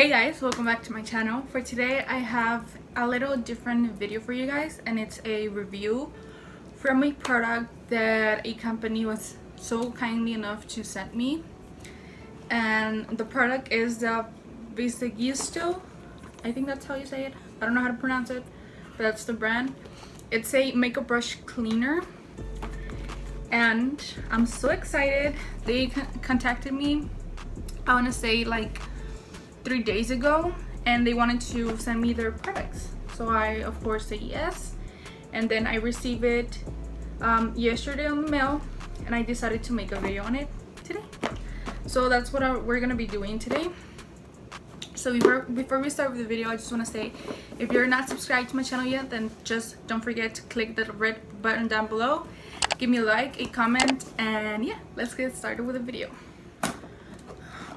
Hey guys, welcome back to my channel. For today I have a little different video for you guys, and it's a review from a product that a company was so kindly enough to send me. And the product is the Visagisto. I think that's how you say it. I don't know how to pronounce it, but that's the brand. It's a makeup brush cleaner and I'm so excited. They contacted me, I want to say like 3 days ago, and they wanted to send me their products, so I of course say yes. And then I received it yesterday on the mail, and I decided to make a video on it today. So that's what we're gonna be doing today. So before we start with the video, I just want to say, if you're not subscribed to my channel yet, then just don't forget to click the red button down below, give me a like, a comment, and yeah, let's get started with the video.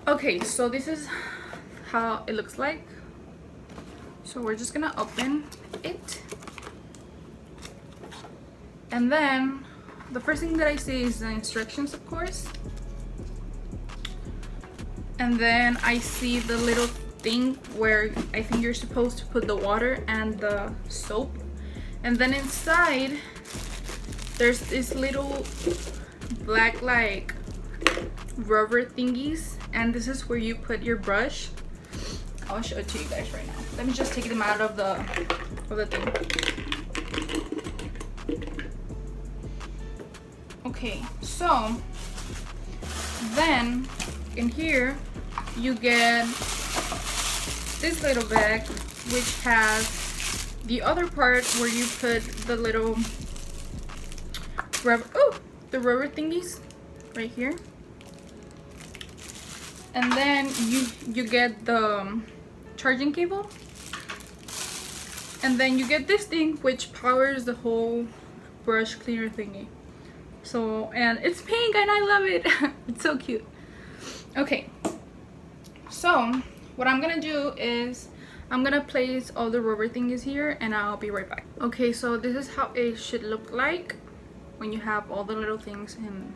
Okay, so this is how it looks like. So we're just gonna open it, and then the first thing that I see is the instructions, of course, and then I see the little thing where I think you're supposed to put the water and the soap, and then inside there's this little black like rubber thingies, and this is where you put your brush. I'll show it to you guys right now. Let me just take them out of the thing. Okay, so then in here you get this little bag, which has the other part where you put the little rubber, the rubber thingies right here. And then you get the charging cable, and then you get this thing which powers the whole brush cleaner thingy. So, and it's pink and I love it. It's so cute. Okay, so what I'm gonna do is I'm gonna place all the rubber thingies here, and I'll be right back. Okay, so this is how it should look like when you have all the little things in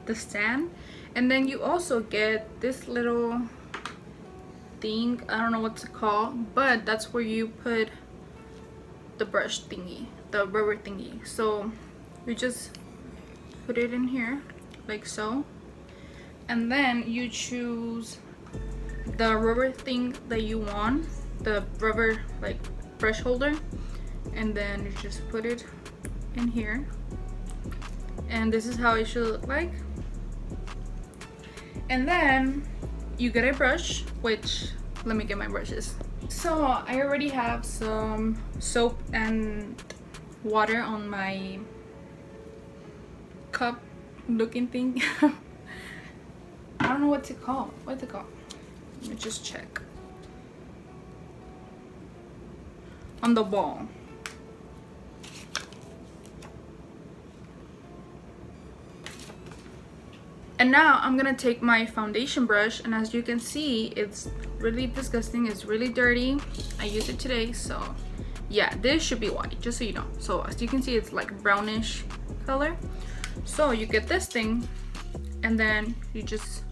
the stand. And then you also get this little thing, I don't know what to call, but that's where you put the brush thingy, the rubber thingy. So you just put it in here like so, and then you choose the rubber thing that you want, the rubber like brush holder, and then you just put it in here, and this is how it should look like. And then you get a brush, which, let me get my brushes. So I already have some soap and water on my cup looking thing. I don't know what to call. What's it called? Let me just check. On the ball. And now I'm gonna take my foundation brush, and as you can see, it's really disgusting, it's really dirty. I used it today, so yeah, this should be white, just so you know. So as you can see, it's like brownish color. So you get this thing, and then you just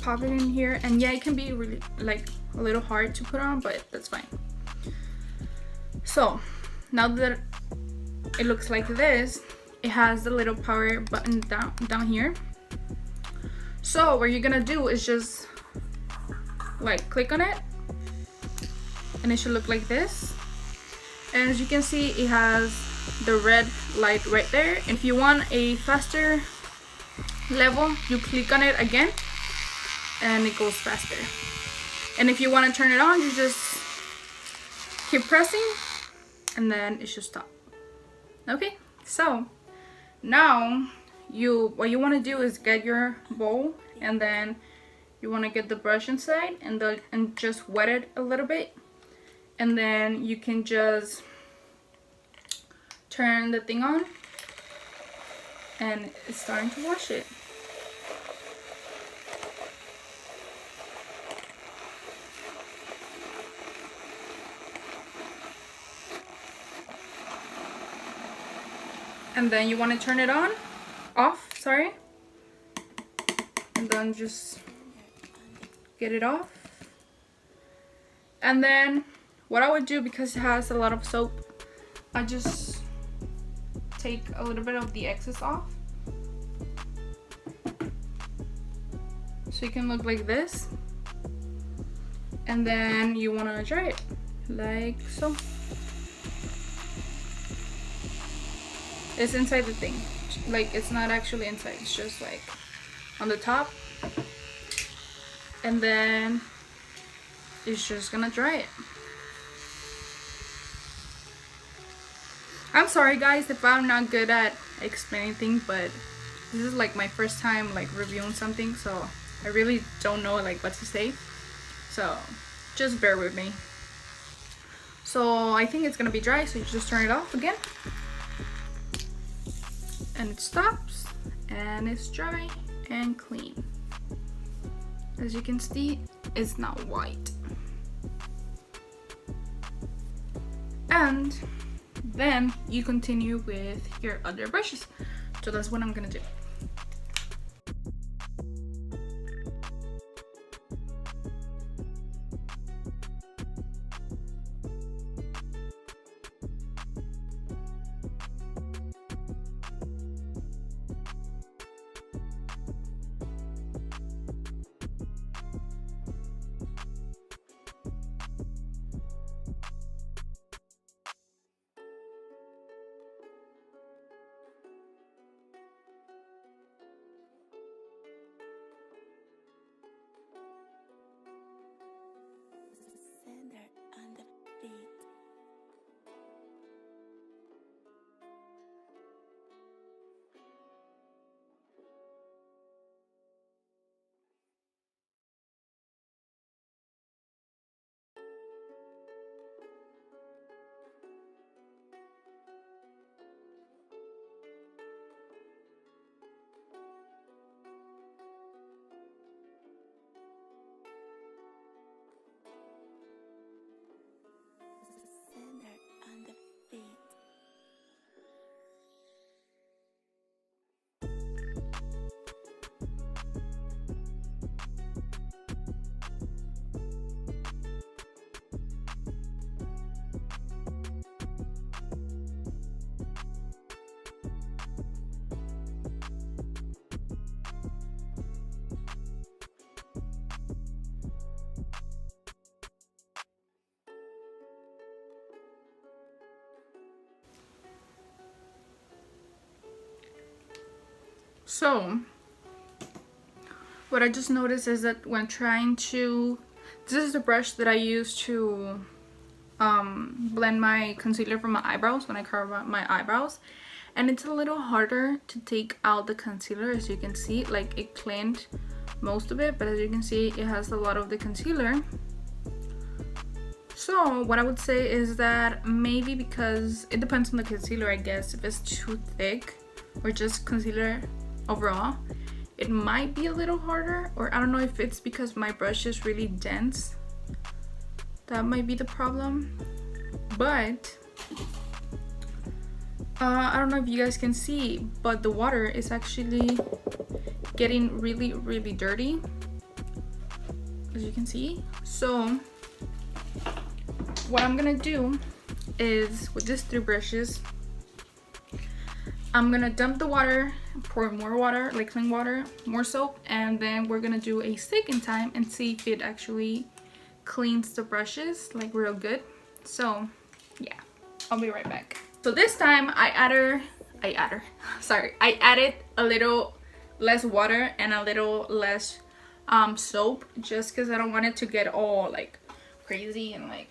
pop it in here, and yeah, it can be really like a little hard to put on, but that's fine. So now that it looks like this, it has the little power button down here. So what you're gonna do is just like click on it, and it should look like this. And as you can see, it has the red light right there. And if you want a faster level, you click on it again and it goes faster. And if you want to turn it on, you just keep pressing, and then it should stop. Okay, so now what you want to do is get your bowl, and then you want to get the brush inside and just wet it a little bit, and then you can just turn the thing on, and it's starting to wash it. And then you want to turn it off, sorry, and then just get it off. And then what I would do, because it has a lot of soap, I just take a little bit of the excess off. So it can look like this. And then you want to dry it like so. It's inside the thing. Like, it's not actually inside, it's just like on the top. And then it's just gonna dry it. I'm sorry guys if I'm not good at explaining things, but this is like my first time like reviewing something, so I really don't know like what to say, so just bear with me. So I think it's gonna be dry, so you just turn it off again and it stops and it's dry and clean. As you can see, it's not white. And then you continue with your other brushes. So that's what I'm gonna do. So what I just noticed is that when trying to, this is the brush that I use to blend my concealer from my eyebrows when I carve out my eyebrows, and it's a little harder to take out the concealer. As you can see, like, it cleaned most of it, but as you can see, it has a lot of the concealer. So what I would say is that maybe, because it depends on the concealer, I guess, if it's too thick or just concealer overall, it might be a little harder, or I don't know if it's because my brush is really dense. That might be the problem. But I don't know if you guys can see, but the water is actually getting really, really dirty, as you can see. So what I'm gonna do is, with these 3 brushes, I'm gonna dump the water, pour more water, like clean water, more soap, and then we're gonna do a second time and see if it actually cleans the brushes like real good. So yeah, I'll be right back. So this time I added a little less water and a little less soap, just because I don't want it to get all like crazy and like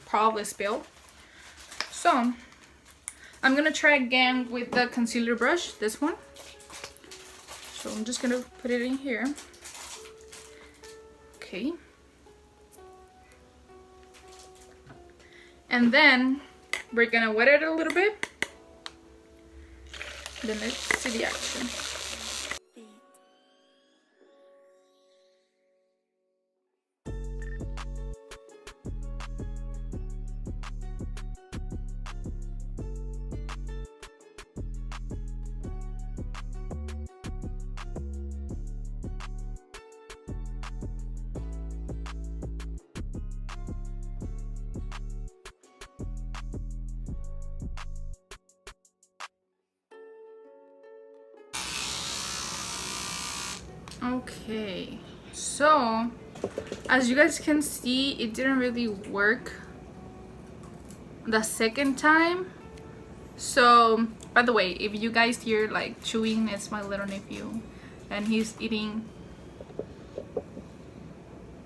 probably spill. So I'm gonna try again with the concealer brush, this one. So I'm just gonna put it in here. Okay. And then we're gonna wet it a little bit. Then let's see the action. Okay, so as you guys can see, it didn't really work the second time. So by the way, if you guys hear like chewing, it's my little nephew and he's eating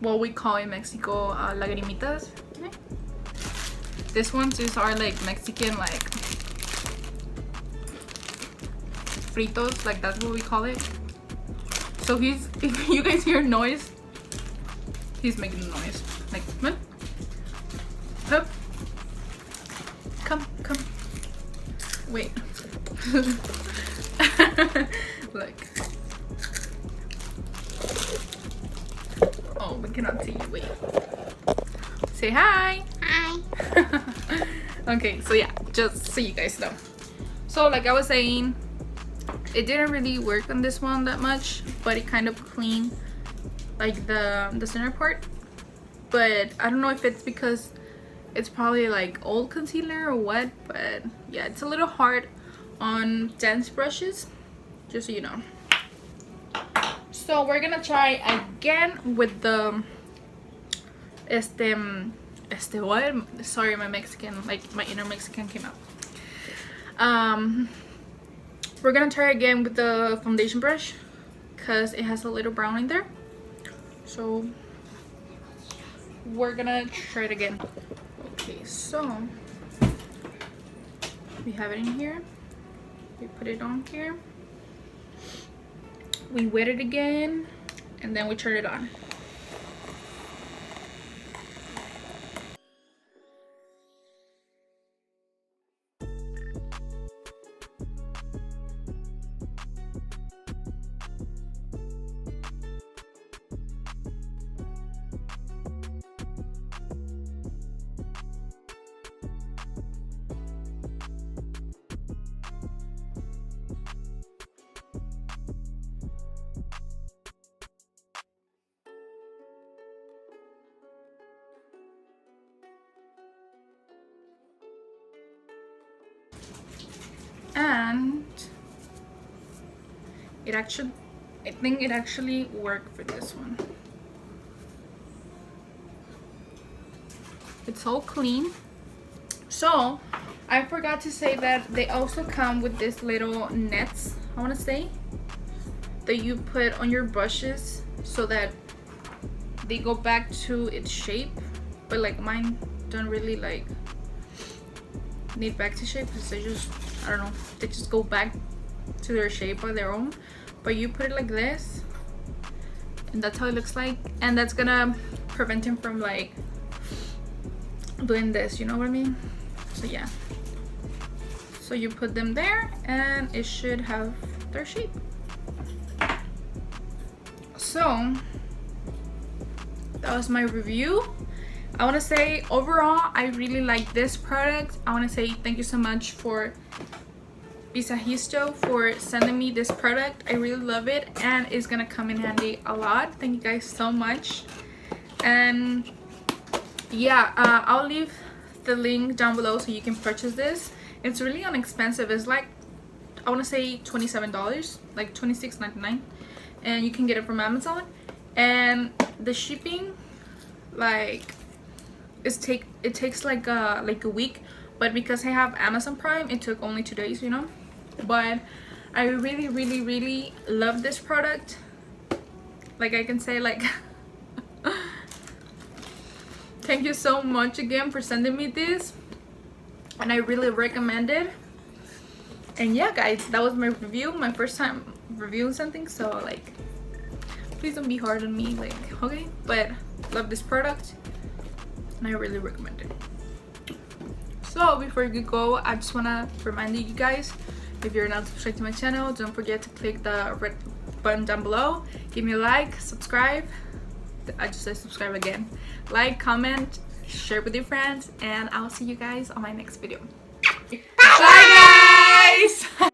what we call in Mexico lagrimitas. Okay. This ones is our like Mexican like fritos, like that's what we call it. So he's, if you guys hear noise, he's making a noise. Like, come on. Up. Come. Wait. Look. Oh, we cannot see you. Wait. Say hi. Hi. Okay, so yeah, just so you guys know. So like I was saying, it didn't really work on this one that much, but it kind of cleaned like the center part. But I don't know if it's because it's probably like old concealer or what, but yeah, it's a little hard on dense brushes, just so you know. So we're gonna try again with the what? Sorry, my Mexican, like my inner Mexican came out. We're gonna try again with the foundation brush because it has a little brown in there. So we're gonna try it again. Okay, so we have it in here. We put it on here. We wet it again, and then we turn it on. And it actually, I think it actually worked for this one. It's all clean. So I forgot to say that they also come with this little nets, I want to say, that you put on your brushes so that they go back to its shape. But like mine don't really like need back to shape because they just, I don't know, they just go back to their shape on their own. But you put it like this, and that's how it looks like, and that's gonna prevent him from like doing this, you know what I mean? So yeah, so you put them there and it should have their shape. So that was my review. I want to say overall I really like this product. I want to say thank you so much for Visagisto for sending me this product. I really love it and it's gonna come in handy a lot. Thank you guys so much. And yeah, I'll leave the link down below so you can purchase this. It's really inexpensive. It's like, I want to say $27, like $26.99, and you can get it from Amazon. And the shipping, like it takes like a week, but because I have Amazon Prime, it took only 2 days, you know. But I really love this product. Like I can say, like thank you so much again for sending me this, and I really recommend it. And yeah guys, that was my review, my first time reviewing something, so like please don't be hard on me, like, okay? But love this product and I really recommend it. So before we go, I just want to remind you guys, if you're not subscribed to my channel, don't forget to click the red button down below, give me a like, subscribe. I just said subscribe again. Like, comment, share with your friends, and I'll see you guys on my next video. Bye guys!